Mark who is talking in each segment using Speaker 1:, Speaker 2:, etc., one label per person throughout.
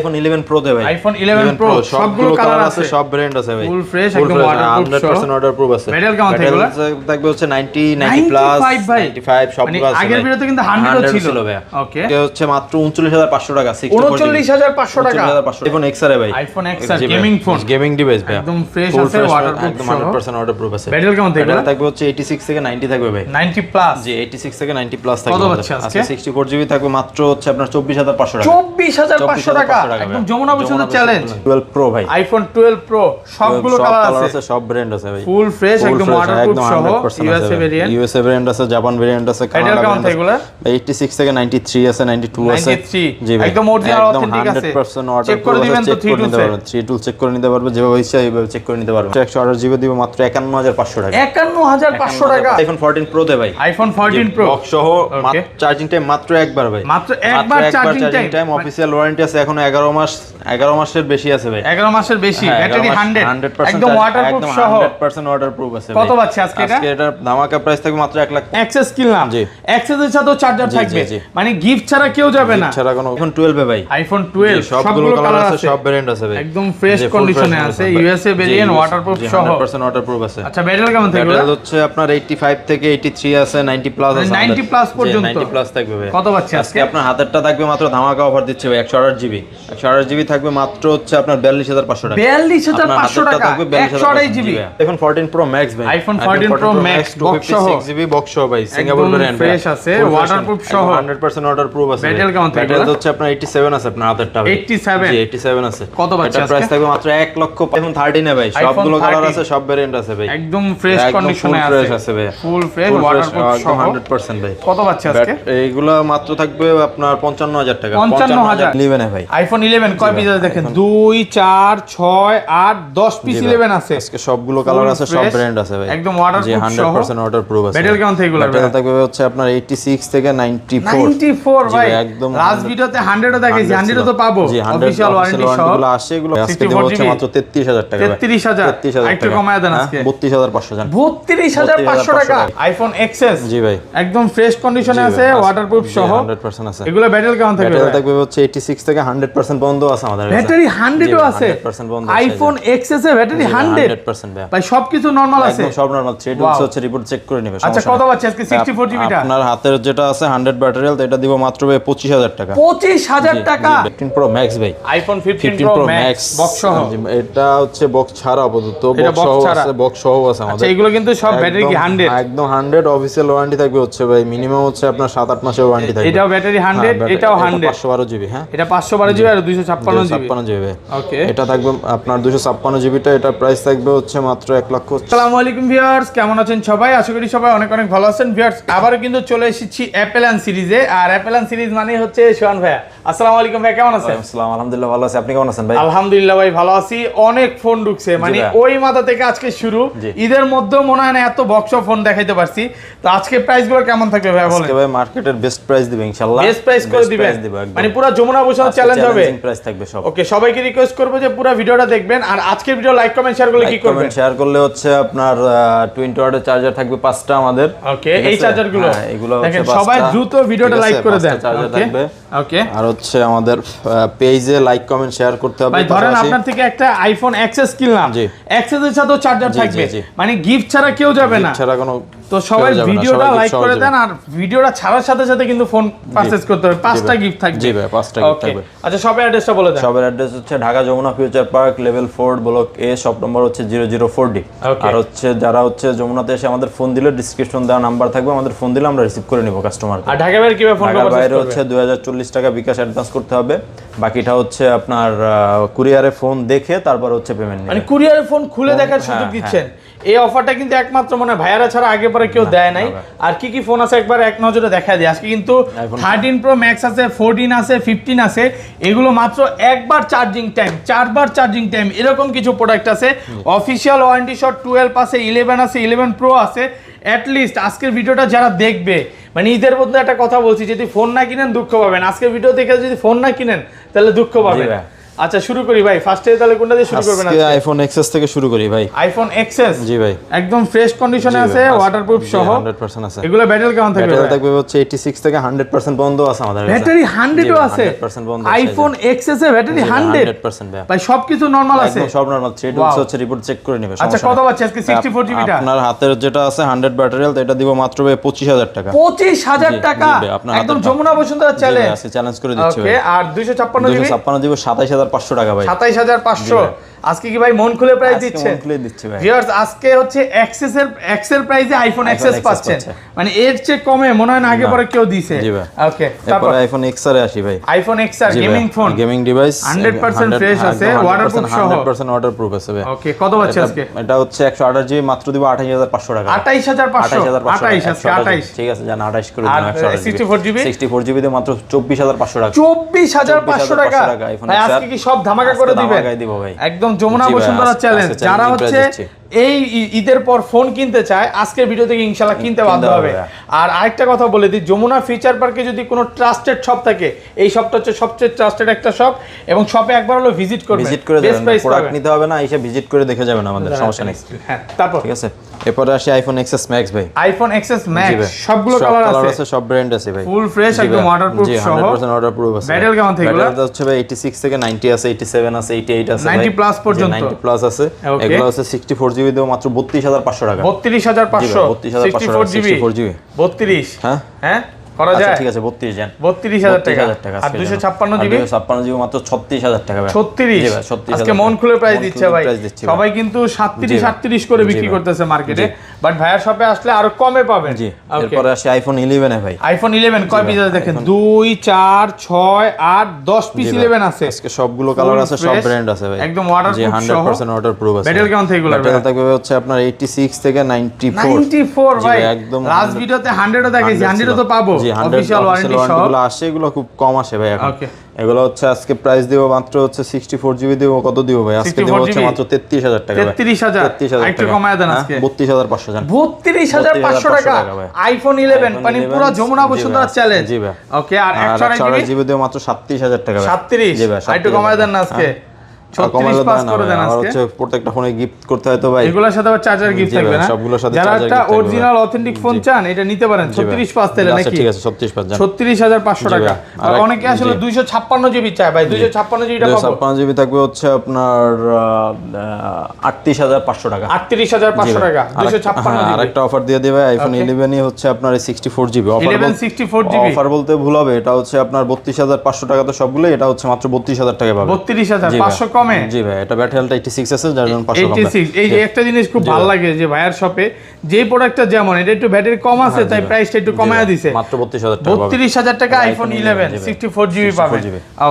Speaker 1: IPhone 11 pro দে ভাই,
Speaker 2: iPhone 11 pro সবগুলো colour আছে,
Speaker 1: সব ব্র্যান্ড আছে ভাই,
Speaker 2: ফুল ফ্রেশ একদম ওয়াটারপ্রুফ
Speaker 1: 100% ওয়াটারপ্রুফ আছে।
Speaker 2: মেটাল কেমন থাকে এগুলো?
Speaker 1: থাকবে হচ্ছে 90 90 প্লাস 95 সবগুলো আছে।
Speaker 2: আগের ভিডিওতে কিন্তু 100 ছিল
Speaker 1: ভাই।
Speaker 2: ওকে,
Speaker 1: এটা হচ্ছে মাত্র 39500 টাকা,
Speaker 2: 39500 টাকা
Speaker 1: আইফোন XR ভাই,
Speaker 2: iPhone XR gaming phone,
Speaker 1: gaming device ভাই,
Speaker 2: একদম ফ্রেশ আছে, ওয়াটারপ্রুফ
Speaker 1: একদম 100% ওয়াটারপ্রুফ আছে।
Speaker 2: মেটাল কেমন থাকে?
Speaker 1: এটা থাকবে হচ্ছে 86 থেকে 90 থাকবে ভাই,
Speaker 2: 90 প্লাস,
Speaker 1: জি 86 থেকে 90 প্লাস থাকবে।
Speaker 2: কত পাচ্ছে আজকে?
Speaker 1: 64 জিবি থাকবে মাত্র হচ্ছে আপনার 24500 টাকা,
Speaker 2: 24500 টাকা একদম যমুনা বৈষ্ণব চ্যালেঞ্জ।
Speaker 1: 12 প্রো ভাই,
Speaker 2: আইফোন 12 প্রো সবগুলো কালার আছে,
Speaker 1: সব ব্র্যান্ড আছে ভাই,
Speaker 2: ফুল ফ্রেশ একদম ওয়াটারপ্রুফ সহ। ইউএসএ ভেরিয়েন্ট,
Speaker 1: ইউএসএ ভেরিয়েন্ট আছে, জাপান ভেরিয়েন্ট আছে, কানাডা ভেরিয়েন্ট আছে। এগুলা 86 থেকে 93 আছে, 92 আছে,
Speaker 2: 93
Speaker 1: জি ভাই
Speaker 2: একদম অরিজিনাল অথেন্টিক আছে।
Speaker 1: 100% ওয়াটারপ্রুফ
Speaker 2: চেক করে দিবেন তো 3
Speaker 1: টুল চেক করে নিতে পারবে, যেভাবে ইচ্ছা এইভাবে চেক করে নিতে পারবে। 128 জিবি দিব মাত্র 51500 টাকা,
Speaker 2: 51500 টাকা।
Speaker 1: আইফোন 14 প্রো দে ভাই,
Speaker 2: আইফোন 14 প্রো
Speaker 1: বক্স সহ চার্জিং টাইম মাত্র একবার ভাই,
Speaker 2: মাত্র একবার চার্জিং টাইম।
Speaker 1: অফিশিয়াল ওয়ারেন্টি আছে এখনো 11 মাসের বেশি আছে ভাই,
Speaker 2: 11 মাসের বেশি। ব্যাটারি 100 একদম ওয়াটারপ্রুফ সহ,
Speaker 1: 100% ওয়াটারপ্রুফ আছে।
Speaker 2: কত পাচ্ছে আজকে এটা?
Speaker 1: আজকে এটার ধামাকা প্রাইস থাকবে মাত্র 1 লাখ।
Speaker 2: অ্যাক্সেস কিনলাম,
Speaker 1: জি
Speaker 2: অ্যাক্সেস এর সাথেও চার্জার থাকবে, মানে গিফট ছাড়া কেউ যাবে না।
Speaker 1: ছাড়া কোনো আইফোন 12 এ ভাই,
Speaker 2: আইফোন 12
Speaker 1: সবগুলো কালার আছে, সব ভেরিয়েন্ট আছে ভাই,
Speaker 2: একদম ফ্রেশ কন্ডিশনে আছে, ইউএসএ ভেরিয়েন্ট ওয়াটারপ্রুফ সহ,
Speaker 1: 100% ওয়াটারপ্রুফ আছে।
Speaker 2: আচ্ছা ব্যাটারি কেমন থাকবে?
Speaker 1: ব্যাটারি হচ্ছে আপনার 85 থেকে 83 আছে, 90 প্লাস আছে,
Speaker 2: 90 প্লাস পর্যন্ত,
Speaker 1: 90 প্লাস থাকবে ভাই।
Speaker 2: কত পাচ্ছে
Speaker 1: আজকে আপনার হাতেরটা থাকবে মাত্র ধামাকা অফার দিচ্ছে ভাই, 128 জিবি, 128 জিবি থাকবে মাত্র হচ্ছে আপনার 42500 টাকা,
Speaker 2: 42500 টাকা 128 জিবি।
Speaker 1: আইফোন 14 প্রো ম্যাক্স ভাই,
Speaker 2: আইফোন 14 প্রো ম্যাক্স বক্স সহ,
Speaker 1: 256 জিবি বক্স সহ ভাই, সিঙ্গাপুর ভেরিয়েন্ট
Speaker 2: ফ্রেশ আছে, ওয়াটারপ্রুফ সহ,
Speaker 1: 100% ওয়াটারপ্রুফ আছে।
Speaker 2: ব্যাটারি কেমন থাকবে?
Speaker 1: ব্যাটারি হচ্ছে আপনার 87 আছে, আপনার হাতেরটা
Speaker 2: 87,
Speaker 1: জি 87 আছে।
Speaker 2: কত পাচ্ছে আজকে?
Speaker 1: প্রাইস থাকবে মাত্র 1 লক্ষ। আইফোন 13 এ ভাই সবগুলো কালার আছে, সব ভেরিয়েন্ট আছে ভাই,
Speaker 2: একদম ফ্রেশ কন্ডিশনে আছে
Speaker 1: ভাই,
Speaker 2: ফুল ফ্রেশ ওয়াটারপ্রুফ সহ
Speaker 1: 100% ভাই।
Speaker 2: কত পাচ্ছে আজকে?
Speaker 1: এইগুলো মাত্র থাকবে আপনার 55000 টাকা,
Speaker 2: 55000
Speaker 1: 11 এ ভাই।
Speaker 2: আইফোন 11 কয় পিস আছে দেখেন, 2 4 6 8 10 পিস 11 আছে।
Speaker 1: আজকে সবগুলো কালার আছে, সব ব্র্যান্ড আছে ভাই,
Speaker 2: একদম ওয়াটারপ্রুফ সহ,
Speaker 1: 100% ওয়াটারপ্রুফ আছে।
Speaker 2: ব্যাটারি কেমন থাকবে?
Speaker 1: ব্যাটারি থাকবে হচ্ছে আপনার 86 থেকে
Speaker 2: 94 ভাই,
Speaker 1: একদম
Speaker 2: লাস্ট ভিডিওতে 100 ও দেখাইছি, 100 ও তো পাবো অফিশিয়াল ওয়ারেন্টি সহ।
Speaker 1: এগুলো আসে, এগুলো আজকে দেব হচ্ছে মাত্র 33000 টাকা,
Speaker 2: 33000 একটু কমায় দেন আজকে,
Speaker 1: 32500 জান,
Speaker 2: 32500 টাকা আইফোন এক্সএস,
Speaker 1: জি ভাই,
Speaker 2: একদম ফ্রেশ কন্ডিশনে আছে, ওয়াটারপ্রুফ সহ
Speaker 1: 100% আছে।
Speaker 2: এগুলো ব্যাটারি কেমন থাকবে?
Speaker 1: ব্যাটারি থাকবে হচ্ছে 86 থেকে 100% বন্ধ আছে আমাদের কাছে,
Speaker 2: ব্যাটারি 100 ও আছে,
Speaker 1: 100% বন্ধ আছে
Speaker 2: আইফোন এক্সএস এ ব্যাটারি 100% ভাই, সবকিছু নরমাল আছে,
Speaker 1: একদম সব নরমাল। থ্রেড হচ্ছে রিপোর্ট চেক করে নেবে।
Speaker 2: আচ্ছা কত পাচ্ছে আজকে 64 জিবি টা?
Speaker 1: আপনার হাতের যেটা আছে 100 ব্যাটারি হেলথ, এটা দিব মাত্র 25000 টাকা,
Speaker 2: 25000 টাকা।
Speaker 1: 15 প্রো ম্যাক্স ভাই,
Speaker 2: আইফোন 15 প্রো ম্যাক্স বক্স সহ,
Speaker 1: এটা হচ্ছে বক্স ছাড়া আপাতত, বক্স সহ আছে, বক্স সহ আছে আমাদের।
Speaker 2: আচ্ছা এগুলো কিন্তু সব ব্যাটারি কি 100?
Speaker 1: একদম 100 অফিশিয়াল ওয়ারেন্টি থাকবে হচ্ছে ভাই, মিনিমাম হচ্ছে আপনার 7-8 মাসের ওয়ারেন্টি থাকবে।
Speaker 2: এটাও ব্যাটারি 100, এটাও 100,
Speaker 1: 512 জিবি, হ্যাঁ
Speaker 2: এটা 512 জিবি আর 256
Speaker 1: জিবি।
Speaker 2: ওকে,
Speaker 1: এটা থাকবে আপনার 256 জিবিটা, এটা প্রাইস থাকবে হচ্ছে মাত্র 1 লক্ষ।
Speaker 2: আসসালামু আলাইকুম ভিউয়ার্স, কেমন আছেন সবাই? আশা করি সবাই অনেক অনেক ভালো আছেন। ভিউয়ার্স আবারো কিন্তু চলে এসেছি অ্যাপেল এন্ড সিরিজে, আর অ্যাপেল এন্ড সিরিজ মানে হচ্ছে সোহান ভাইয়া। আসসালামু আলাইকুম ভাই, কেমন আছেন?
Speaker 1: আসসালামু আলহামদুলিল্লাহ ভালো আছি, আপনি কেমন আছেন ভাই?
Speaker 2: আলহামদুলিল্লাহ ভাই ভালো আছি। অনেক ফোন ঢুকছে, মানে ওই মাথা থেকে আজকে শুরু, ঈদের মধ্যেও মনে হয় না এত বক্স ফোন দেখাইতে পারছি। তো আজকে প্রাইস গুলো কেমন থাকবে ভাই বলেন?
Speaker 1: আজকে ভাই মার্কেটের বেস্ট প্রাইস দিবেন ইনশাআল্লাহ,
Speaker 2: বেস্ট প্রাইস করে দিবেন, মানে পুরো যমুনা বৈষ্ণব চ্যালেঞ্জ হবে,
Speaker 1: প্রাইস থাকবে সব।
Speaker 2: ওকে, সবাইকে রিকোয়েস্ট করব যে পুরো ভিডিওটা দেখবেন, আর আজকের ভিডিও লাইক কমেন্ট শেয়ার করলে কি করবেন?
Speaker 1: কমেন্ট শেয়ার করলে হচ্ছে আপনার 20 ওয়াটের চার্জার থাকবে 5টা আমাদের,
Speaker 2: ওকে, এই চার্জার গুলো
Speaker 1: এগুলো
Speaker 2: দেখেন, সবাই দ্রুত ভিডিওটা লাইক করে দেন,
Speaker 1: চার্জার থাকবে,
Speaker 2: ওকে।
Speaker 1: আর হচ্ছে আমাদের পেজে লাইক কমেন্ট শেয়ার করতে হবে।
Speaker 2: ভাই ধরেন আপনার থেকে একটা আইফোন এক্সএস কিনলাম, এক্সএস এর সাথেও চার্জার থাকবে, মানে গিফট ছাড়া কেউ যাবে না,
Speaker 1: ছাড়া কোনো।
Speaker 2: তো সবাই ভিডিওটা লাইক করে দেন, আর ভিডিওটা ছাড়ার সাথে সাথে কিন্তু ফোন পারচেজ করতে হবে, 5টা গিফট থাকবে।
Speaker 1: জি ভাই, 5টা গিফট থাকবে।
Speaker 2: আচ্ছা সবার অ্যাড্রেসটা বলে দেন।
Speaker 1: সবার অ্যাড্রেস হচ্ছে Dhaka Jamuna Future Park level 4 block A, shop number হচ্ছে 004D। আর হচ্ছে যারা হচ্ছে যমুনাতে এসে আমাদের ফোন দিলে ডিসক্রিপশন দেওয়া নাম্বার থাকবে, আমাদের ফোন দিলে আমরা রিসিভ করে নিব কাস্টমার।
Speaker 2: আর ঢাকা বাইরে কিভাবে ফোন করব?
Speaker 1: বাইরে হচ্ছে 2040 টাকা বিকাশ অ্যাডভান্স করতে হবে, বাকিটা হচ্ছে আপনার কুরিয়ারে ফোন দেখে তারপর হচ্ছে পেমেন্ট নেবে,
Speaker 2: মানে কুরিয়ারে ফোন খুলে দেখার সুযোগ দিচ্ছেন। এই অফারটা কিন্তু একমাত্র মনে ভাইয়ারা ছাড়া আগে পরে কেউ দেয় নাই। আর কি কি ফোন আছে একবার এক নজরে দেখা দিই। আজকে কিন্তু 13 প্রো ম্যাক্স আছে, 14 আছে, 15 আছে, এগুলো মাত্র একবার চার্জিং টাইম, 4বার চার্জিং টাইম, এরকম কিছু প্রোডাক্ট আছে। অফিশিয়াল ওয়ারেন্টি শট 12 আছে, 11 আছে, 11 প্রো আছে। অ্যাটলিস্ট আজকের ভিডিওটা যারা দেখবে, মানে ঈদের মধ্যে একটা কথা বলছি, যদি ফোন না কিনেন দুঃখ পাবেন, আজকের ভিডিও দেখে যদি ফোন না কিনেন তাহলে দুঃখ পাবেন। আচ্ছা শুরু করি ভাই, ফার্স্টে তাহলে কোনটা দিয়ে শুরু করবেন?
Speaker 1: আজকে আইফোন এক্সএস থেকে শুরু করি ভাই।
Speaker 2: আইফোন এক্সএস,
Speaker 1: জি ভাই,
Speaker 2: একদম ফ্রেশ কন্ডিশনে আছে, ওয়াটারপ্রুফ সহ
Speaker 1: 100% আছে।
Speaker 2: এগুলো ব্যাটারি কেমন থাকবে?
Speaker 1: ব্যাটারি থাকবে হচ্ছে 86 থেকে 100% পর্যন্ত আছে আমাদের কাছে।
Speaker 2: ব্যাটারি 100 ও আছে
Speaker 1: 100% পর্যন্ত।
Speaker 2: আইফোন এক্সএস এর ব্যাটারি 100%
Speaker 1: ভাই।
Speaker 2: ভাই সবকিছু নরমাল আছে,
Speaker 1: একদম সব নরমাল। থ্রেড হচ্ছে রিপোর্ট চেক করে নেবে।
Speaker 2: আচ্ছা কত পাচ্ছি আজকে 64 জিবি টা?
Speaker 1: আপনার হাতের যেটা আছে 100 ব্যাটারি হেলথ, এটা দিব মাত্র ভাই 25000 টাকা।
Speaker 2: 25000 টাকা একদম যমুনা বসুন্ধরা চ্যালেঞ্জ।
Speaker 1: আজকে চ্যালেঞ্জ করে দিচ্ছি ভাই।
Speaker 2: ওকে, আর 256 জিবি?
Speaker 1: 256 জিবি 27500 টাকা ভাই।
Speaker 2: 27500 আজকে কি ভাই মন খুলে প্রাইস দিচ্ছে?
Speaker 1: মন খুলে দিচ্ছি ভাই।
Speaker 2: ভিউয়ার্স আজকে হচ্ছে এক্সেল প্রাইসে আইফোন এক্সএস পাচ্ছেন, মানে এর চেয়ে কমে মনে হয় না আগে পরে কেউ দিছে। ওকে,
Speaker 1: তারপর আইফোন এক্সআর এ আসি ভাই।
Speaker 2: IPhone XR gaming phone,
Speaker 1: gaming device
Speaker 2: 100% fresh আছে, ওয়াটারপ্রুফ সহ
Speaker 1: 100% ওয়াটারপ্রুফ আছে ভাই।
Speaker 2: ওকে, কত পাচ্ছি আজকে?
Speaker 1: এটা হচ্ছে 128 জিবি মাত্র দিব 28500 টাকা।
Speaker 2: 28500 28 আজকে 28,
Speaker 1: ঠিক আছে জান 28 করে দিন।
Speaker 2: 64 জিবি
Speaker 1: 64 জিবি তে মাত্র 24500 টাকা।
Speaker 2: 24500 টাকা ভাই, আজকে কি সব ধামাকা করে দিবেন?
Speaker 1: ধামাকা দিব ভাই,
Speaker 2: একদম যমুনা বসুন্ধরা চ্যালেঞ্জ। যারা হচ্ছে এই ঈদের পর ফোন কিনতে চায় আজকের ভিডিও থেকে ইনশাআল্লাহ কিনতে বাধ্য হবে। আর আরেকটা কথা বলে দিই, যমুনা ফিচার পার্কে যদি কোনো ট্রাস্টেড শপ থাকে, এই শপটা হচ্ছে সবচেয়ে ট্রাস্টেড একটা শপ, এবং শপে একবার হলো ভিজিট করবেন,
Speaker 1: ভিজিট করে যাবেন, প্রোডাক্ট নিতে হবে না, এসে ভিজিট করে দেখে যাবেন, আমাদের সমস্যা নেই।
Speaker 2: হ্যাঁ, তারপর
Speaker 1: ঠিক আছে। এরপর আসে আইফোন এক্সএস ম্যাক্স ভাই।
Speaker 2: আইফোন এক্সএস ম্যাক্স সবগুলো কালার আছে,
Speaker 1: সব ব্র্যান্ড আছে ভাই,
Speaker 2: ফুল ফ্রেশ একদম ওয়াটারপ্রুফ সহ
Speaker 1: 100% ওয়াটারপ্রুফ আছে।
Speaker 2: ব্যাটারি কেমন থাকে?
Speaker 1: ব্যাটারি হচ্ছে ভাই 86 থেকে 90 আছে, 87 আছে, 88 আছে,
Speaker 2: 90 প্লাস পর্যন্ত,
Speaker 1: 90 প্লাস আছে। এগুলো আছে 64 জিবি দেও মাত্র 32500 টাকা।
Speaker 2: 32500 64 জিবি 32 হ্যাঁ হ্যাঁ করা যায়।
Speaker 1: ঠিক আছে 32 জান,
Speaker 2: 32000 টাকা। আর 256 জিবি
Speaker 1: 256 জিবি মাত্র 36000 টাকা ভাই।
Speaker 2: 36 আজকে মন খুলে প্রাইস দিচ্ছে ভাই। সবাই কিন্তু 37 38 করে বিক্রি করতেছে মার্কেটে, বাট ভাইয়ার শপে আসলে আরো কমে পাবেন।
Speaker 1: জি, এরপর আসে আইফোন 11 এ ভাই।
Speaker 2: আইফোন 11 কয় পিস আছে দেখেন? 2 4 6 8 10 পিস 11 আছে।
Speaker 1: আজকে সবগুলো কালার আছে, সব ব্র্যান্ড আছে ভাই,
Speaker 2: একদম ওয়াটারপ্রুফ সহ
Speaker 1: 100% ওয়াটারপ্রুফ আছে।
Speaker 2: ব্যাটারি কেমন থাকবে?
Speaker 1: ব্যাটারি থাকবে হচ্ছে আপনার 86 থেকে
Speaker 2: 94 ভাই।
Speaker 1: একদম
Speaker 2: লাস্ট ভিডিওতে 100 ও দেখাইছি, 100 ও তো পাবো। অফিশিয়াল ওয়ারেন্টি সহ
Speaker 1: এগুলো আসে, এগুলো খুব কম আসে ভাই এখন। এগুলো হচ্ছে আজকে প্রাইস দিব মাত্র হচ্ছে 64 জিবি দিব, কত দিব ভাই আজকে? দিব হচ্ছে মাত্র 33000 টাকা ভাই।
Speaker 2: 33000 একটু কমায় দেন আজকে।
Speaker 1: 32500 জান,
Speaker 2: 32500 টাকা আইফোন 11, মানে পুরো যমুনা বসুন্ধরা চ্যালেঞ্জ।
Speaker 1: জি ভাই।
Speaker 2: ওকে, আর 128 জিবি
Speaker 1: দিব মাত্র 37000 টাকা ভাই।
Speaker 2: 37
Speaker 1: জি ভাই,
Speaker 2: একটু কমায় দেন না আজকে। 36 পাস করে দেন আজকে।
Speaker 1: হচ্ছে প্রত্যেকটা ফোনে গিফট করতে হয় তো ভাই,
Speaker 2: এগুলোর সাথে আবার চার্জার গিফট থাকবে না?
Speaker 1: সবগুলোর সাথে
Speaker 2: যারা
Speaker 1: চার্জার
Speaker 2: একটা অরিজিনাল অথেন্টিক ফোন চান এটা নিতে পারেন। 36 পাস তেলে নাকি?
Speaker 1: ঠিক আছে 36 পাস জান,
Speaker 2: 36500 টাকা। আর অনেকে আসলে 256 জিবি চায় ভাই, 256 জিবিটা পাবো।
Speaker 1: 256 জিবি থাকবে হচ্ছে আপনার 38500 টাকা।
Speaker 2: 38500 টাকা 256 জিবি।
Speaker 1: আরেকটা অফার দিয়ে দিবে আইফোন 11 ই হচ্ছে আপনার 64 জিবি অফার।
Speaker 2: 11 64 জিবি
Speaker 1: অফার বলতে ভুল হবে, এটা হচ্ছে আপনার 32500 টাকা তো সবগুলো, এটা হচ্ছে মাত্র 32000 টাকা পাবে।
Speaker 2: 32500 কমে?
Speaker 1: জি ভাই, এটা ব্যাটারি হেলথ 86 আছে, যার জন্য 500 কম।
Speaker 2: 86 এই যে একটা জিনিস খুব ভালো লাগে যে ভাইয়ার শপে যেই প্রোডাক্টটা যেমন এটা একটু ব্যাটারি কম আছে তাই প্রাইসটা একটু কমায়া দিছে,
Speaker 1: মাত্র 32000 টাকা পাবে।
Speaker 2: 32000 টাকা আইফোন 11 64 জিবি পাবে।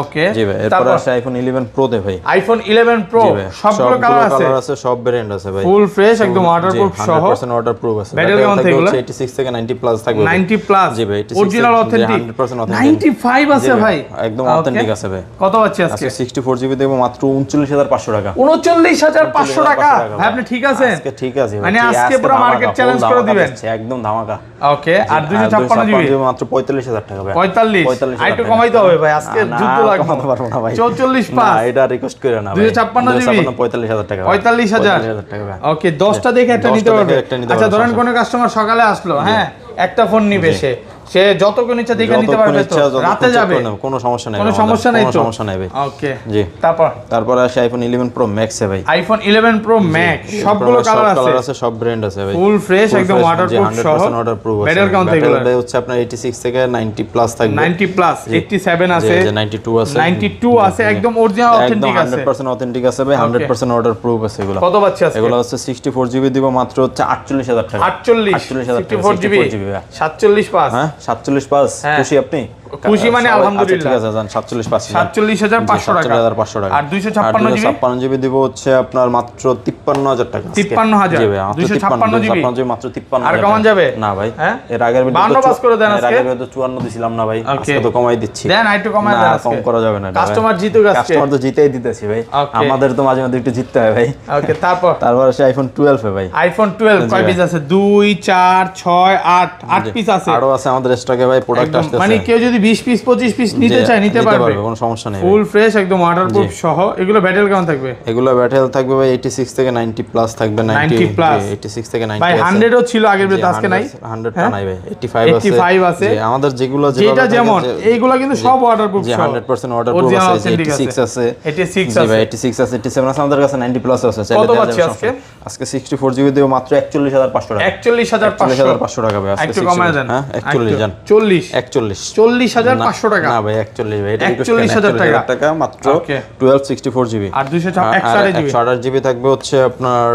Speaker 2: ওকে,
Speaker 1: জি ভাই। এরপর আছে আইফোন 11 প্রো তে ভাই।
Speaker 2: আইফোন 11 প্রো সবগুলো কালার
Speaker 1: আছে, সব ব্র্যান্ড আছে ভাই,
Speaker 2: ফুল ফ্রেশ একদম ওয়াটারপ্রুফ সহ
Speaker 1: 100% ওয়াটারপ্রুফ আছে।
Speaker 2: ব্যাটারি কেমন থাকবে?
Speaker 1: 86 থেকে 90 প্লাস থাকবে।
Speaker 2: 90 প্লাস
Speaker 1: জি ভাই,
Speaker 2: অরিজিনাল অথেন্টিক
Speaker 1: 100% অথেন্টিক।
Speaker 2: 95 আছে ভাই,
Speaker 1: একদম অথেন্টিক আছে ভাই।
Speaker 2: কত পাচ্ছি আজকে?
Speaker 1: 64 জিবি দেব মাত্র 39500 টাকা।
Speaker 2: 39500 টাকা ভাই, আপনি ঠিক আছেন?
Speaker 1: আজকে ঠিক আছে ভাই,
Speaker 2: মানে আজকে পুরো মার্কেট চ্যালেঞ্জ করে দিবেন
Speaker 1: একদম ধামাকা।
Speaker 2: ওকে, আর 256 জিবি
Speaker 1: মাত্র 45000 টাকা ভাই।
Speaker 2: 45 আরেকটু কমাইতে হবে ভাই, আজকে যুদ্ধ লাগবে।
Speaker 1: কমাতে পারবো না ভাই,
Speaker 2: 44 পাস
Speaker 1: না এটা রিকোয়েস্ট করে না ভাই।
Speaker 2: 256 জিবি
Speaker 1: 45000 টাকা।
Speaker 2: 45000
Speaker 1: টাকা ভাই।
Speaker 2: ওকে, 10টা দেখে একটা নিতে পারবে। আচ্ছা ধরেন কোন কাস্টমার সকালে আসলো, হ্যাঁ একটা ফোন নিবে, সে যতক্ষণ ইচ্ছা দেখে নিতে পারবে, তো রাতে যাবে
Speaker 1: কোনো সমস্যা নাই,
Speaker 2: কোনো সমস্যা নাই,
Speaker 1: কোনো সমস্যা নাই ভাই।
Speaker 2: ওকে
Speaker 1: জি,
Speaker 2: তারপর
Speaker 1: আসে আইফোন 11 প্রো ম্যাক্স এ ভাই।
Speaker 2: আইফোন 11 প্রো ম্যাক্স সবগুলো কালার আছে,
Speaker 1: সব ব্র্যান্ড আছে ভাই,
Speaker 2: ফুল ফ্রেশ একদম ওয়াটারপ্রুফ সহ
Speaker 1: 100% ওয়াটারপ্রুফ আছে।
Speaker 2: ব্যাটারি কাউন্ট এগুলো
Speaker 1: হচ্ছে আপনার 86 থেকে 90 প্লাস থাকবে।
Speaker 2: 90 প্লাস 87 আছে,
Speaker 1: 92 আছে,
Speaker 2: 92 আছে, একদম অরিজিনাল অথেন্টিক আছে,
Speaker 1: 100% অথেন্টিক আছে ভাই, 100% ওয়াটারপ্রুফ আছে এগুলো।
Speaker 2: কত পাচ্ছি আজকে?
Speaker 1: এগুলো হচ্ছে 64 জিবি দিব মাত্র হচ্ছে 48000 টাকা।
Speaker 2: 48000 টাকা 64 জিবি 47 পাস।
Speaker 1: হ্যাঁ 47 পাস, খুশি আপনি?
Speaker 2: খুশি মানে আলহামদুলিল্লাহ।
Speaker 1: ঠিক আছে জান, 47 পাস
Speaker 2: 47500 টাকা।
Speaker 1: 47500 টাকা।
Speaker 2: আর 256
Speaker 1: জিবি দিব হচ্ছে আপনার মাত্র 53000 টাকা।
Speaker 2: 53000
Speaker 1: জি ভাই,
Speaker 2: 256 জিবি
Speaker 1: মাত্র 53000।
Speaker 2: আর কমান যাবে
Speaker 1: না ভাই, এর আগের ভিডিও
Speaker 2: 52 পাস করে দেন আজকে।
Speaker 1: এর আগের ভিডিও 54 দিছিলাম না ভাই, আজকে তো কমাই দিচ্ছি।
Speaker 2: দেন একটু কমায় দেন আজকে,
Speaker 1: কম করা যাবে না।
Speaker 2: কাস্টমার জিতুক আজকে,
Speaker 1: কাস্টমার তো জিতেই দিতেছি ভাই, আমাদের তো মাঝে মাঝে একটু জিততে হয় ভাই।
Speaker 2: ওকে, তারপর
Speaker 1: আছে আইফোন 12 এ ভাই।
Speaker 2: আইফোন 12 কয় পিস আছে? 2 4 6 8 পিস আছে।
Speaker 1: আরো আছে আমাদের স্টকে ভাই, প্রোডাক্ট আসছে।
Speaker 2: মানে কেউ যদি 20 পিস 25 পিস নিতে চায় নিতে পারবে,
Speaker 1: কোনো সমস্যা নেই।
Speaker 2: ফুল ফ্রেশ একদম ওয়াটারপ্রুফ সহ। এগুলো ব্যাটেল কেমন থাকবে?
Speaker 1: এগুলো ব্যাটেল থাকবে ভাই 86 থেকে 90 প্লাস থাকবে।
Speaker 2: 90 প্লাস
Speaker 1: 86 থেকে 90
Speaker 2: ভাই 100 ও ছিল আগের ভিডিওতে, আজকে নাই।
Speaker 1: 100 টা নাই ভাই, 85 আছে। যে আমাদের যেগুলো
Speaker 2: যেটা যেমন এইগুলো কিন্তু সব ওয়াটারপ্রুফ সহ,
Speaker 1: 100% ওয়াটারপ্রুফ আছে। 86 আছে,
Speaker 2: 86
Speaker 1: আছে ভাই, 86 আছে, 87 আছে, আমাদের কাছে 90 প্লাস আছে।
Speaker 2: কত পাচ্ছি আজকে?
Speaker 1: আজকে 64 জিবি দেব মাত্র 41500 টাকা।
Speaker 2: 41500
Speaker 1: টাকা ভাই আজকে।
Speaker 2: একটু কমায় দেন।
Speaker 1: হ্যাঁ 41 জান,
Speaker 2: 40500 টাকা
Speaker 1: না ভাই 41 ভাই, এটা
Speaker 2: 41000
Speaker 1: টাকা মাত্র। 1264 জিবি
Speaker 2: আর 128
Speaker 1: জিবি থাকবে হচ্ছে আপনার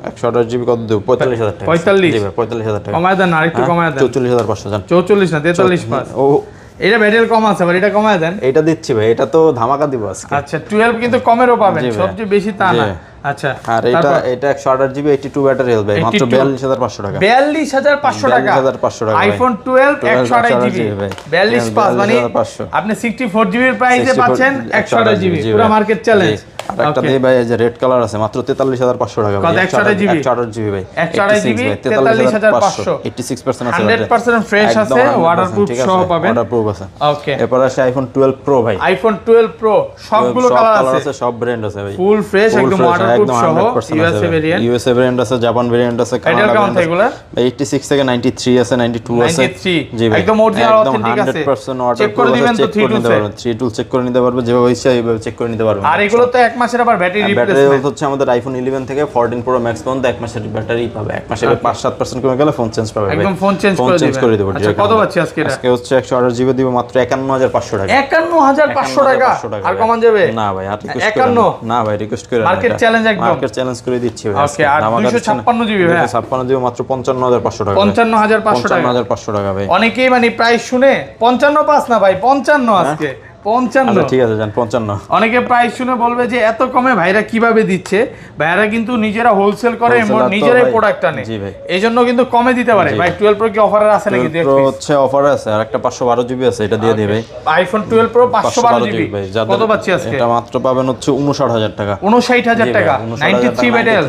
Speaker 1: 128 জিবি কত দেব? 45000 টাকা।
Speaker 2: 45
Speaker 1: জি ভাই 45000 টাকা
Speaker 2: কমায় দেন, আরেকটু কমায় দেন।
Speaker 1: 44500 জান।
Speaker 2: 44 না 43 পাস।
Speaker 1: ও
Speaker 2: এটা ব্যাটেল কম আছে, আবার এটা কমায় দেন।
Speaker 1: এটা দিচ্ছি ভাই, এটা তো ধামাকা দিব আজকে।
Speaker 2: আচ্ছা 12 কিন্তু কমেরও পাবেন, সবচেয়ে বেশি তা না। আচ্ছা
Speaker 1: আর এটা 128 জিবি 82 ব্যাটারি হেলথ ভাই, মাত্র 42500 টাকা।
Speaker 2: 42500 টাকা,
Speaker 1: 42500 টাকা।
Speaker 2: আইফোন 12 128 জিবি 42 পাস, মানে আপনি 64 জিবি এর প্রাইসে পাচ্ছেন 128 জিবি, পুরো মার্কেট চ্যালেঞ্জ।
Speaker 1: আর একটা দেই ভাই, এই যে রেড কালার আছে, মাত্র 43500 টাকা ভাই। 128 জিবি ভাই,
Speaker 2: 128 জিবি 43500,
Speaker 1: 86% আছে,
Speaker 2: 100% ফ্রেশ আছে, ওয়াটারপ্রুফ সহ পাবেন।
Speaker 1: ওয়াটারপ্রুফ আছে।
Speaker 2: ওকে,
Speaker 1: এরপর আছে আইফোন 12 প্রো ভাই।
Speaker 2: আইফোন 12 প্রো সবগুলো কালার আছে,
Speaker 1: সব ব্র্যান্ড আছে ভাই,
Speaker 2: ফুল ফ্রেশ একদম ওয়াটারপ্রুফ সহ। ইউএসএ ভেরিয়েন্ট,
Speaker 1: ইউএসএ ভেরিয়েন্ট আছে, জাপান ভেরিয়েন্ট আছে, কানাডা ভেরিয়েন্ট আছে। এগুলা 86 থেকে 93 আছে, 92 আছে।
Speaker 2: 93
Speaker 1: জি ভাই,
Speaker 2: একদম অরিজিনাল অথেন্টিক আছে।
Speaker 1: 100%
Speaker 2: চেক করে দিবেন তো 3 টুলস
Speaker 1: 3 টুল চেক করে নিতে পারবে, যেভাবে ইচ্ছা এইভাবে চেক করে নিতে পারবে।
Speaker 2: আর এগুলো তো এক মাসের আবার ব্যাটারি রিপ্লেসমেন্ট
Speaker 1: হচ্ছে আমাদের আইফোন 11 থেকে 14 প্রো ম্যাক্স পর্যন্ত এক মাসের ব্যাটারি পাবে। এক মাসে 5-7% কমে গেলে ফোন চেঞ্জ পাবে,
Speaker 2: একদম ফোন চেঞ্জ করে দেব। আচ্ছা কত পাচ্ছি আজকে? এটা
Speaker 1: আজকে হচ্ছে 128 জিবি দিব মাত্র 51500 টাকা।
Speaker 2: 51500 টাকা, আর কমান যাবে?
Speaker 1: না ভাই, আর রিকোয়েস্ট করে না ভাই, রিকোয়েস্ট করে
Speaker 2: মার্কেট চ্যালেঞ্জ, একদম
Speaker 1: মার্কেট চ্যালেঞ্জ করে দিচ্ছি ভাই।
Speaker 2: ওকে, আর 256 জিবি ভাই,
Speaker 1: 256 জিবি মাত্র 55500 টাকা।
Speaker 2: 55500 টাকা,
Speaker 1: 55500 টাকা ভাই।
Speaker 2: অনেকেই মানে প্রাইস শুনে 55 পাস না ভাই, 55 আজকে 55।
Speaker 1: ঠিক আছে জান, 55।
Speaker 2: অনেকে প্রাইস শুনে বলবে যে এত কমে ভাইরা কিভাবে দিচ্ছে। ভাইরা কিন্তু নিজেরা হোলসেল করে এবং নিজেরাই প্রোডাক্ট আনে, এইজন্য কিন্তু কমে দিতে পারে ভাই। 12 প্রো কি অফারে আছে নাকি?
Speaker 1: প্রো হচ্ছে অফারে আছে, আর একটা 512 জিবি আছে, এটা দিয়ে দিই ভাই।
Speaker 2: আইফোন 12 প্রো 512 জিবি কত পাচ্ছি আজকে?
Speaker 1: এটা মাত্র পাবেন হচ্ছে 59000 টাকা।
Speaker 2: 59000 টাকা, 93 ব্যাটেল,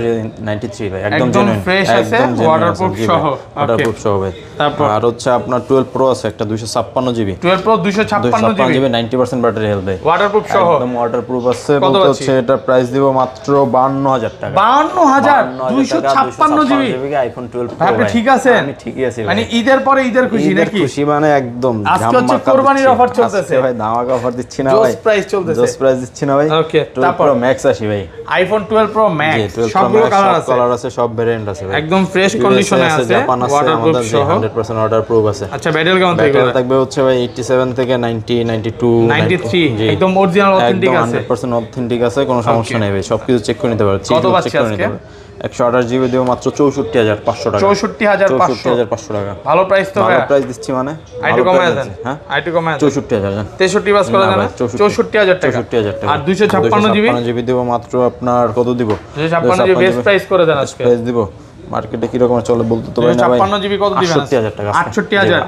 Speaker 1: 93 ভাই, একদম
Speaker 2: ফ্রেশ আছে, ওয়াটারপ্রুফ সহ।
Speaker 1: ওয়াটারপ্রুফ সহ ভাই। তারপর আর হচ্ছে আপনার 12 প্রো আছে একটা 256 GB.
Speaker 2: 12 pro 256 GB
Speaker 1: 90% battery health ভাই,
Speaker 2: ওয়াটারপ্রুফ সহ,
Speaker 1: একদম ওয়াটারপ্রুফ আছে। বলতে হচ্ছে এটা প্রাইস দিব মাত্র 52000 টাকা।
Speaker 2: 52000 256 জিবি
Speaker 1: আইফোন 12 প্রো।
Speaker 2: আপনি ঠিক আছেন?
Speaker 1: আমি ঠিকই আছি ভাই।
Speaker 2: মানে ঈদের পরে ঈদের খুশি নাকি?
Speaker 1: খুশি মানে একদম
Speaker 2: আজকে হচ্ছে কুরবানির অফার চলতেছে
Speaker 1: ভাই, ধামাকা অফার দিচ্ছি না ভাই,
Speaker 2: জোস প্রাইস চলতেছে,
Speaker 1: জোস প্রাইস দিচ্ছি না ভাই।
Speaker 2: ওকে,
Speaker 1: 12 প্রো ম্যাক্স আসি ভাই,
Speaker 2: আইফোন 12 প্রো ম্যাক্স সবগুলো কালার আছে,
Speaker 1: সব ভেরিয়েন্ট আছে ভাই,
Speaker 2: একদম ফ্রেশ কন্ডিশনে আছে,
Speaker 1: জাপান আছে, আমাদের 100% ওয়াটারপ্রুফ আছে।
Speaker 2: আচ্ছা ব্যাটারি কেমন
Speaker 1: থাকবে হচ্ছে ভাই 87 থেকে 90 92
Speaker 2: 93 একদম অরিজিনাল অথেন্টিক আছে,
Speaker 1: 100% অথেন্টিক আছে, কোনো সমস্যা নেই ভাই, সবকিছু চেক করে নিতে পারবে।
Speaker 2: কত পাচ্ছি আজকে?
Speaker 1: 128 জিবি দেব মাত্র 64500 টাকা।
Speaker 2: 64500
Speaker 1: টাকা,
Speaker 2: ভালো প্রাইস তো ভাই,
Speaker 1: ভালো প্রাইস দিচ্ছি মানে।
Speaker 2: আইটু কমায় দেন, হ্যাঁ আইটু কমায়
Speaker 1: 64000 জান,
Speaker 2: 63 পাস করে দেন, 64000 টাকা। আর 256
Speaker 1: জিবি দেব মাত্র আপনার কত দিব?
Speaker 2: 256 জিবি বেস্ট প্রাইস করে দেন আজকে।
Speaker 1: প্রাইস দিব মার্কেটে কি রকম চলে বলতে তো পারি না ভাই।
Speaker 2: 56 জিবি কত দিবেন?
Speaker 1: 68000 টাকা।
Speaker 2: 68000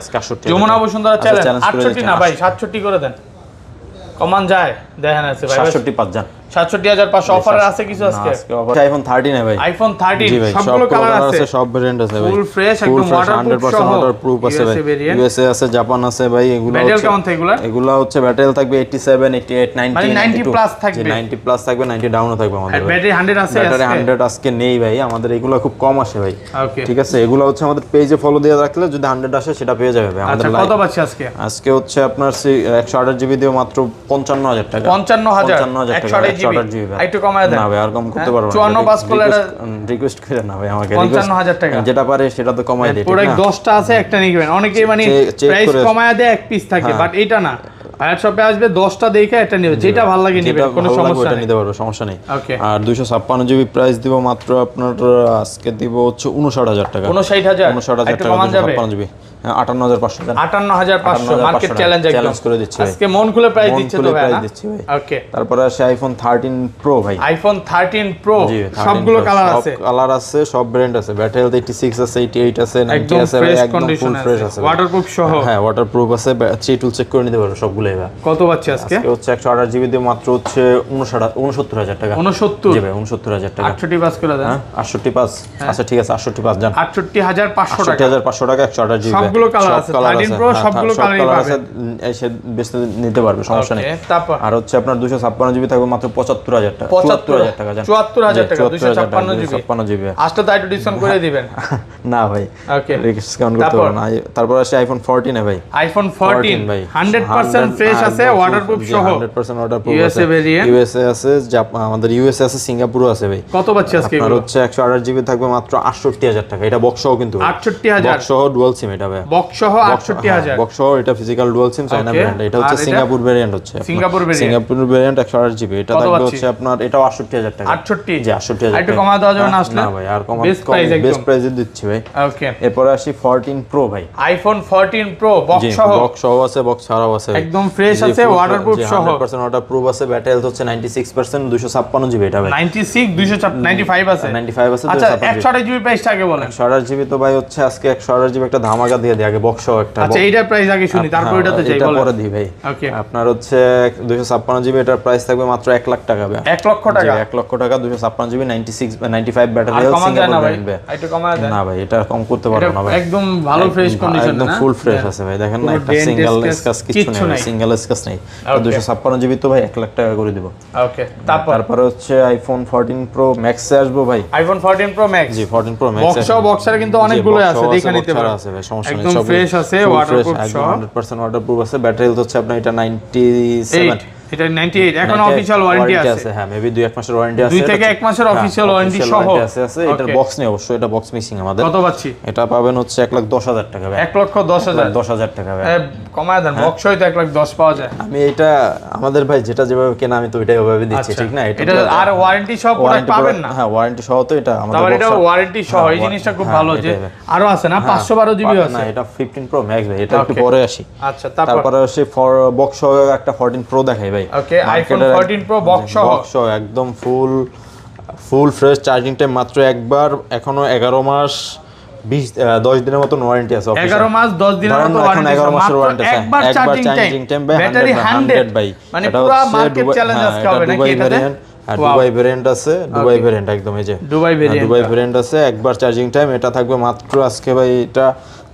Speaker 2: যমুনা বসুন্ধরা চ্যালেঞ্জ 68 না ভাই, 67 করে দেন, কমান যায় দেখেন আছে ভাই,
Speaker 1: 67 পাঁচ জান,
Speaker 2: 67500 অফার আছে কিছু আজকে?
Speaker 1: আইফোন 13 না ভাই,
Speaker 2: আইফোন 13 সবগুলো কালার আছে,
Speaker 1: সব ভেরিয়েন্ট আছে ভাই,
Speaker 2: ফুল ফ্রেশ একদম
Speaker 1: ওয়াটারপ্রুফ আছে ভাই। ইউএসএ আছে, জাপান আছে ভাই। এগুলো
Speaker 2: ব্যাটারি কেমন থাকে এগুলা?
Speaker 1: এগুলো হচ্ছে ব্যাটারি থাকবে 87 88 90
Speaker 2: মানে 90 প্লাস থাকবে,
Speaker 1: 90 প্লাস থাকবে, 90 ডাউনও থাকবে আমাদের।
Speaker 2: ব্যাটারি 100 আছে,
Speaker 1: ব্যাটারি 100 আজকে নেই ভাই আমাদের, এগুলো খুব কম আসে ভাই।
Speaker 2: ওকে
Speaker 1: ঠিক আছে, এগুলো হচ্ছে আমাদের পেজে ফলো দিয়ে রাখলে যদি 100 আসে সেটা পেয়ে যাবে ভাই আমাদের।
Speaker 2: কত পাচ্ছি আজকে?
Speaker 1: আজকে হচ্ছে আপনার 128 জিবি দিয়ে মাত্র 55000 টাকা।
Speaker 2: 55000 128 জিবি একটু কমায় দেন
Speaker 1: না ভাই, আর কম করতে পারবো না।
Speaker 2: 54 পাস করলে
Speaker 1: রিকোয়েস্ট করে না ভাই আমাকে,
Speaker 2: 55000 টাকা
Speaker 1: যেটা পারে সেটা তো কমায় দেই।
Speaker 2: প্রোডাক্ট 10টা আছে, একটা নিবেন, অনেকেই মানে প্রাইস কমায় দেয় এক পিস থাকে, বাট এটা না, ভাইয়ার শপে আসবে 10টা দেখে এটা নেবে, যেটা ভালো লাগে নেবে, কোনো সমস্যা নেই,
Speaker 1: নিতে পারবে, সমস্যা নেই।
Speaker 2: ওকে,
Speaker 1: আর 256 জিবি প্রাইস দিব মাত্র আপনার আজকে দিব হচ্ছে 59000 টাকা।
Speaker 2: 59000
Speaker 1: টাকা 256 জিবি, 58500 টাকা।
Speaker 2: 58500 মার্কেট চ্যালেঞ্জ, একদম
Speaker 1: চ্যালেঞ্জ করে দিচ্ছি
Speaker 2: আজকে মন খুলে প্রাইস দিচ্ছে তো ভাই,
Speaker 1: ওকে। তারপরে আছে আইফোন 13 প্রো ভাই,
Speaker 2: আইফোন 13 প্রো সবগুলো কালার আছে,
Speaker 1: সব কালার আছে, সব ব্র্যান্ড আছে। ব্যাটারি 86 আছে, 88 আছে, 90 আছে, একদম ফুল ফ্রেশ আছে,
Speaker 2: ওয়াটারপ্রুফ সহ।
Speaker 1: হ্যাঁ ওয়াটারপ্রুফ আছে, থ্রি টুল চেক করে নিতে পারবে সবগুলো ফুল এবার
Speaker 2: কত পাচ্ছি আজকে?
Speaker 1: হচ্ছে 128 জিবি দিয়ে মাত্র হচ্ছে 69000 টাকা।
Speaker 2: 69
Speaker 1: জি ভাই 69000 টাকা।
Speaker 2: 68 পাস করে দেন।
Speaker 1: 68 পাস, আচ্ছা ঠিক আছে 68 পাস জান।
Speaker 2: 68500 টাকা।
Speaker 1: 68500 টাকা 128 জিবি।
Speaker 2: সবগুলো কালার আছে, 13 প্রো সবগুলো কালারই পাবেন।
Speaker 1: এসে বেচতে নিতে পারবে, সমস্যা নেই।
Speaker 2: তারপর
Speaker 1: আর হচ্ছে আপনার 256 জিবি থাকবে মাত্র 75000 টাকা।
Speaker 2: 75000
Speaker 1: টাকা জান।
Speaker 2: 74000 টাকা 256 জিবি।
Speaker 1: 56 জিবি
Speaker 2: আসলে তো একটু ডিসকাউন্ট করে দিবেন।
Speaker 1: না ভাই,
Speaker 2: ওকে
Speaker 1: ডিসকাউন্ট করতে পারবো না। তারপর আসে আইফোন 14 ভাই।
Speaker 2: আইফোন 14
Speaker 1: ভাই
Speaker 2: 100% ফ্রেশ আছে, ওয়াটারপ্রুফ সহ।
Speaker 1: 100% ওয়াটারপ্রুফ আছে।
Speaker 2: ইউএসএ ভেরিয়েন্ট,
Speaker 1: ইউএসএ আছে, আমাদের ইউএসএ আছে, সিঙ্গাপুরও আছে ভাই।
Speaker 2: কত পাচ্ছি আজকে
Speaker 1: আর
Speaker 2: এগুলো?
Speaker 1: হচ্ছে 128 জিবি থাকবে মাত্র 68000 টাকা। এটা বক্স সহ কিন্তু
Speaker 2: 68000
Speaker 1: বক্স সহ ডুয়াল সিম এটা ভাই।
Speaker 2: বক্স সহ 68000
Speaker 1: বক্স সহ, এটা physical dual SIM China brand. এটা হচ্ছে
Speaker 2: আর এটা?
Speaker 1: সিঙ্গাপুর ভেরিয়েন্ট হচ্ছে।
Speaker 2: Singapore variant,
Speaker 1: Singapore variant 128 GB. এটা
Speaker 2: কত
Speaker 1: থাকবে
Speaker 2: পাচ্ছি?
Speaker 1: হচ্ছে আপনার এটাও 68000 টাকা।
Speaker 2: 68
Speaker 1: জি 68000
Speaker 2: একটু
Speaker 1: টাকা।
Speaker 2: কমা দেওয়া যাবে না আসলে?
Speaker 1: না ভাই আর কম
Speaker 2: বেস্ট প্রাইস একদম।
Speaker 1: বেস্ট প্রাইসে দিচ্ছি ভাই।
Speaker 2: ওকে
Speaker 1: এরপরে আসি 14 প্রো ভাই।
Speaker 2: আইফোন 14 প্রো বক্স
Speaker 1: জি
Speaker 2: সহ,
Speaker 1: বক্স সহ আছে, বক্স ছাড়াও আছে ভাই।
Speaker 2: একদম ফ্রেশ আছে, ওয়াটারপ্রুফ সহ।
Speaker 1: 100% ওয়াটারপ্রুফ আছে, ব্যাটারি হেলথ হচ্ছে 96%, 256 জিবি এটা ভাই।
Speaker 2: 96 295 আছে।
Speaker 1: 95 আছে,
Speaker 2: আচ্ছা
Speaker 1: 256
Speaker 2: 128 জিবি প্রাইসটা আগে বলেন।
Speaker 1: 128 জিবি তো ভাই হচ্ছে আজকে 128 জিবি একটা ধামাকা দিয়ে দেয় আগে বক্স সহ একটা।
Speaker 2: আচ্ছা এইটার প্রাইস আগে শুনি, তারপর এটাতে যাই
Speaker 1: এটা
Speaker 2: বলেন।
Speaker 1: পরে দিই ভাই।
Speaker 2: ওকে
Speaker 1: আপনার হচ্ছে 256 জিবি, এটার প্রাইস থাকবে মাত্র 1 লাখ টাকা ভাই।
Speaker 2: 1 লক্ষ টাকা।
Speaker 1: 1 লক্ষ টাকা 256 জিবি 95 ব্যাটারি
Speaker 2: আর
Speaker 1: হেলথ
Speaker 2: কমা যায় না
Speaker 1: সিঙ্গাপুর
Speaker 2: ভাই,
Speaker 1: ব্র্যান্ড।
Speaker 2: একটু কমা যায়
Speaker 1: না ভাই এটা কম করতে পারবো না ভাই।
Speaker 2: একদম ভালো ফ্রেশ কন্ডিশন
Speaker 1: একদম
Speaker 2: না,
Speaker 1: ফুল ফ্রেশ আছে ভাই। দেখেন না, একটা সিঙ্গেল স্ক্র্যাচ কিছু নেই, সিঙ্গেল স্ক্র্যাচ নেই। 256 জিবি তো ভাই 1 লাখ টাকা করে দিব।
Speaker 2: ওকে তারপর
Speaker 1: হচ্ছে আইফোন 14 প্রো ম্যাক্সে আসবো ভাই।
Speaker 2: IPhone 14 pro max.
Speaker 1: জি 14 প্রো ম্যাক্স
Speaker 2: বক্স সহ, বক্সের কিন্তু অনেকগুলো আছে, দেখে নিতে পারেন।
Speaker 1: আছে ভাই, সমস্যা নেই।
Speaker 2: একদম ফ্রেশ আছে, ওয়াটারপ্রুফ সহ,
Speaker 1: 100% ওয়াটারপ্রুফ আছে। ব্যাটারি হেলথ হচ্ছে আপনার এটা 97,
Speaker 2: এটা 98 এখন অফিশিয়াল ওয়ারেন্টি আছে।
Speaker 1: হ্যাঁ মেবি 2-1 মাসের ওয়ারেন্টি আছে।
Speaker 2: 2 থেকে 1 মাসের অফিশিয়াল ওয়ারেন্টি সহ
Speaker 1: আছে। এটার বক্স নেই অবশ্যই, এটা বক্স মিসিং আমাদের।
Speaker 2: কত পাচ্ছি?
Speaker 1: এটা পাবেন হচ্ছে 1,10,000 টাকা ভাই।
Speaker 2: 1,10,000
Speaker 1: টাকা ভাই।
Speaker 2: কমায় দেন, বক্স হয়তো 1,10,000 পাওয়া যায়।
Speaker 1: আমি এটা আমাদের ভাই যেটা যেভাবে কেনা আমি তো এটাই ওভাবে দিচ্ছি, ঠিক না?
Speaker 2: এটা আর ওয়ারেন্টি সহ প্রোডাক্ট পাবেন না।
Speaker 1: হ্যাঁ ওয়ারেন্টি সহ তো এটা আমাদের।
Speaker 2: তাহলে এটা ওয়ারেন্টি সহ, এই জিনিসটা খুব ভালো যে আরো আছে না 512 জিবি আছে।
Speaker 1: না এটা 15 প্রো ম্যাক্স ভাই, এটা একটু পরে আসি।
Speaker 2: আচ্ছা
Speaker 1: তারপরে আসে বক্স সহ একটা 14 প্রো দেখাই ভাই।
Speaker 2: ওকে আইফোন 14 প্রো বক্স সহ
Speaker 1: একদম ফুল ফ্রেশ, চার্জিং টাইম মাত্র একবার, এখনো 11 মাস 10 দিনের মতো ওয়ারেন্টি আছে।
Speaker 2: 11 মাস 10 দিনের মতো ওয়ারেন্টি,
Speaker 1: 11 মাসের ওয়ারেন্টি আছে।
Speaker 2: একবার চার্জিং টাইম ব্যাটারি 100
Speaker 1: ভাই।
Speaker 2: মানে পুরো মার্কেট চ্যালেঞ্জ আজকে হবে নাকি এটাতে?
Speaker 1: দুবাই ভেরিয়েন্ট আছে, দুবাই ভেরিয়েন্ট একদম এই যে
Speaker 2: দুবাই
Speaker 1: ভেরিয়েন্ট আছে। একবার চার্জিং টাইম, এটা থাকবে মাত্র আজকে ভাই। এটা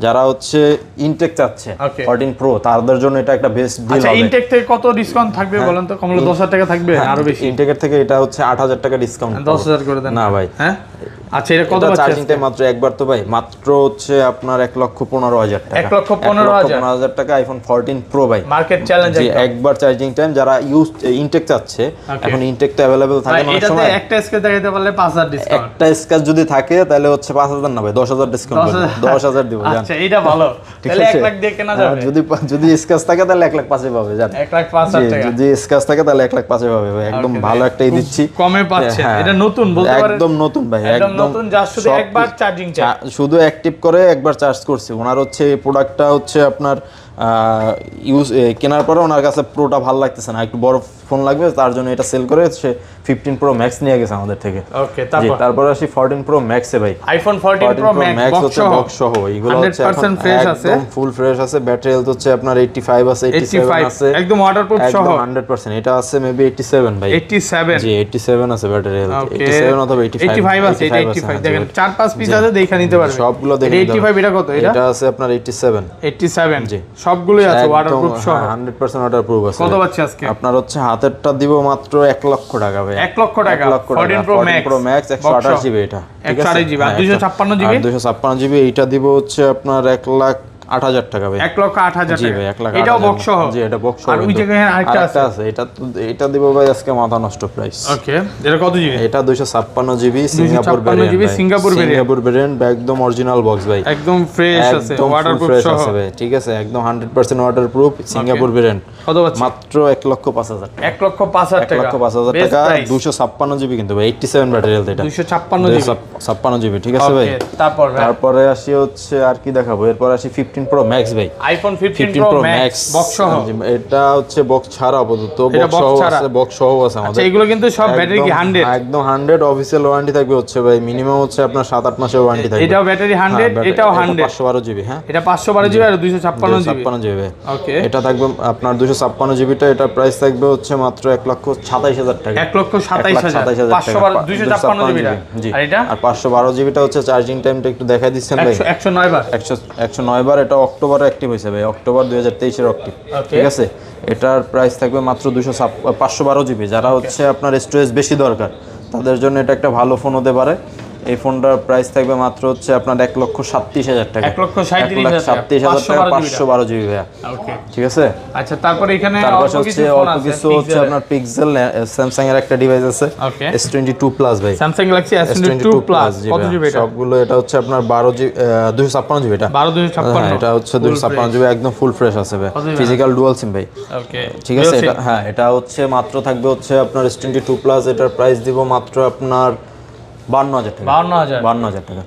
Speaker 1: যারা হচ্ছে ইনটেক চাচ্ছে 14 প্রো তাদের জন্য এটা একটা বেস্ট ডিল হবে।
Speaker 2: আচ্ছা ইনটেক থেকে কত ডিসকাউন্ট থাকবে বলেন তো? কমলে 10,000 টাকা থাকবে, আরো বেশি?
Speaker 1: ইনটেকের থেকে এটা হচ্ছে 8,000 টাকা ডিসকাউন্ট।
Speaker 2: 10,000 করে দেন
Speaker 1: না ভাই।
Speaker 2: হ্যাঁ আচ্ছা এটা কত পাচ্ছেন?
Speaker 1: চার্জিং টাইম মাত্র একবার তো ভাই, মাত্র হচ্ছে আপনার 1,15,000 টাকা।
Speaker 2: 1,15,000
Speaker 1: টাকা আইফোন 14 প্রো ভাই,
Speaker 2: মার্কেট চ্যালেঞ্জ।
Speaker 1: জি একবার চার্জিং টাইম। যারা ইনটেক চাচ্ছে, এখন ইনটেক তো अवेलेबल থাকে না অনেক সময়।
Speaker 2: একটা স্কেচ দেখাইতে পারলে 5,000 ডিসকাউন্ট।
Speaker 1: একটা স্কেচ যদি থাকে তাহলে হচ্ছে 5,000 না ভাই 10,000 ডিসকাউন্ট করব। 10,000 দিব জান।
Speaker 2: আচ্ছা এটা ভালো, তাহলে 1 লাখ দিয়ে কেনা যাবে।
Speaker 1: যদি স্কেচ থাকে তাহলে 1 লাখ 5 পাবে জান।
Speaker 2: 1,05,000 টাকা
Speaker 1: যদি স্কেচ থাকে তাহলে 1 লাখ 5 পাবে ভাই। একদম ভালো একটাই দিচ্ছি,
Speaker 2: কমে পাচ্ছেন। এটা নতুন বলতে পারেন,
Speaker 1: একদম নতুন ভাই,
Speaker 2: একদম নতুন। যা শুধু একবার চার্জিং চাই,
Speaker 1: শুধু অ্যাক্টিভ করে একবার চার্জ করছি। ওনার হচ্ছে এই প্রোডাক্টটা হচ্ছে আপনার কেনার পরে ওনার কাছে প্রোটা ভালো লাগতেছে না, একটু বড় ফোন লাগবে, তার জন্য এটা সেল করে সে 15 প্রো ম্যাক্স নিয়ে গেছে আমাদের থেকে।
Speaker 2: ওকে
Speaker 1: তারপর আসি 14 প্রো ম্যাক্সে ভাই।
Speaker 2: আইফোন 14 প্রো ম্যাক্স
Speaker 1: হচ্ছে বক্স সহ, এগুলো হচ্ছে
Speaker 2: 100% ফ্রেশ আছে,
Speaker 1: একদম ফুল ফ্রেশ আছে। ব্যাটারি হেলথ হচ্ছে আপনার 85 আছে, 87 আছে,
Speaker 2: একদম ওয়াটারপ্রুফ সহ
Speaker 1: 100%। এটা আছে মেবি 87 ভাই।
Speaker 2: 87
Speaker 1: জি 87 আছে ব্যাটারি হেলথ। 87 অথবা
Speaker 2: 85 আছে। এটা 85 দেখেন 4-5 পিস আছে, দেখে নিতে পারবেন
Speaker 1: সবগুলো দেখে নিতে
Speaker 2: 85 এটা কত?
Speaker 1: এটা আছে আপনার 87
Speaker 2: জি সবগুলোই আছে ওয়াটারপ্রুফ সহ,
Speaker 1: 100% ওয়াটারপ্রুফ আছে।
Speaker 2: কত পাচ্ছি আজকে?
Speaker 1: আপনার হচ্ছে হাতেরটা দিব মাত্র 1 লক্ষ টাকা ভাই।
Speaker 2: 1 লক্ষ টাকা 14 প্রো ম্যাক্স
Speaker 1: 128 জিবি এটা, ঠিক আছে?
Speaker 2: 128 জিবি আর 256 জিবি,
Speaker 1: 256 জিবি এইটা দিব হচ্ছে আপনার 1,08,000 টাকা ভাই।
Speaker 2: 1,08,000
Speaker 1: জি
Speaker 2: টাকা
Speaker 1: ভাই 1,08,000।
Speaker 2: এটাও বক্স সহ?
Speaker 1: জি এটা বক্স সহ।
Speaker 2: আর ওই জায়গায় আরেকটা আছে,
Speaker 1: এটা দিব ভাই আজকে মাথা নষ্ট প্রাইস।
Speaker 2: ওকে এটা কত জিবি?
Speaker 1: এটা 256 জিবি সিঙ্গাপুর ভেরিয়েন্ট, একদম অরিজিনাল বক্স ভাই,
Speaker 2: একদম ফ্রেশ আছে, ওয়াটারপ্রুফ সহ
Speaker 1: ভাই, ঠিক আছে? একদম 100% ওয়াটারপ্রুফ সিঙ্গাপুর ভেরিয়েন্ট।
Speaker 2: কত পাচ্ছি?
Speaker 1: মাত্র 1,05,000 টাকা।
Speaker 2: 1,05,000 টাকা
Speaker 1: 1,05,000 টাকা 256 জিবি কিন্তু ভাই, 87 ব্যাটারি হেলথ এটা, 256 জিবি, ঠিক আছে ভাই? তারপরে আসি হচ্ছে আর কি দেখাবো, এরপর আসি 15 প্রো ম্যাক্স ভাই।
Speaker 2: আইফোন 15 প্রো ম্যাক্স বক্স সহ,
Speaker 1: এটা হচ্ছে বক্স ছাড়া আপাতত, বক্স সহ আছে আমাদের।
Speaker 2: আচ্ছা এগুলো কিন্তু সব ব্যাটারি কি 100?
Speaker 1: একদম 100 অফিশিয়াল ওয়ারেন্টি থাকবে হচ্ছে ভাই, মিনিমাম হচ্ছে আপনার 7-8 মাসের ওয়ারেন্টি থাকবে।
Speaker 2: এটাও ব্যাটারি 100, এটাও 100,
Speaker 1: 512 জিবি। হ্যাঁ
Speaker 2: এটা 512 জিবি আর 256 জিবি
Speaker 1: জিবি।
Speaker 2: ওকে
Speaker 1: এটা থাকবে আপনার 256 জিবিটা, এটার প্রাইস থাকবে হচ্ছে মাত্র 1,27,000 টাকা।
Speaker 2: 1,27,000 512 জিবি।
Speaker 1: জি।
Speaker 2: আর এটা
Speaker 1: আর 512 জিবিটা হচ্ছে চার্জিং টাইমটা একটু দেখাই দিচ্ছেন ভাই।
Speaker 2: 109 বার
Speaker 1: 109 বার, এটা অক্টোবরে অ্যাক্টিভ হয়েছে ভাই, অক্টোবর 2023 এর অ্যাক্টিভ। ঠিক আছে, এটার প্রাইস থাকবে মাত্র 512 জিবি। যারা হচ্ছে আপনার স্টোরেজ বেশি দরকার তাদের জন্য এটা একটা ভালো ফোন হতে পারে। এই ফোনটার প্রাইস থাকবে মাত্র হচ্ছে আপনার 1,37,000 টাকা।
Speaker 2: 1,37,000
Speaker 1: টাকা 512 জিবি ভাইয়া।
Speaker 2: ওকে,
Speaker 1: ঠিক আছে।
Speaker 2: আচ্ছা, তারপরে এখানে
Speaker 1: অল্প কিছু হচ্ছে আপনার পিক্সেল, স্যামসাং এর একটা ডিভাইস আছে S22 প্লাস ভাই,
Speaker 2: স্যামসাং গ্যালাক্সি S22 প্লাস। কত জিবি এটা?
Speaker 1: সবগুলো এটা হচ্ছে আপনার 256 জিবি। এটা
Speaker 2: 12
Speaker 1: এটা হচ্ছে 256 জিবি, একদম ফুল ফ্রেশ আছে ভাই, ফিজিক্যাল ডুয়াল সিম ভাই।
Speaker 2: ওকে,
Speaker 1: ঠিক আছে। এটা এটা হচ্ছে মাত্র থাকবে হচ্ছে আপনার S22 প্লাস, এটার প্রাইস দিব মাত্র আপনার 52,000 টাকা।
Speaker 2: 52,000
Speaker 1: 52,000 টাকা।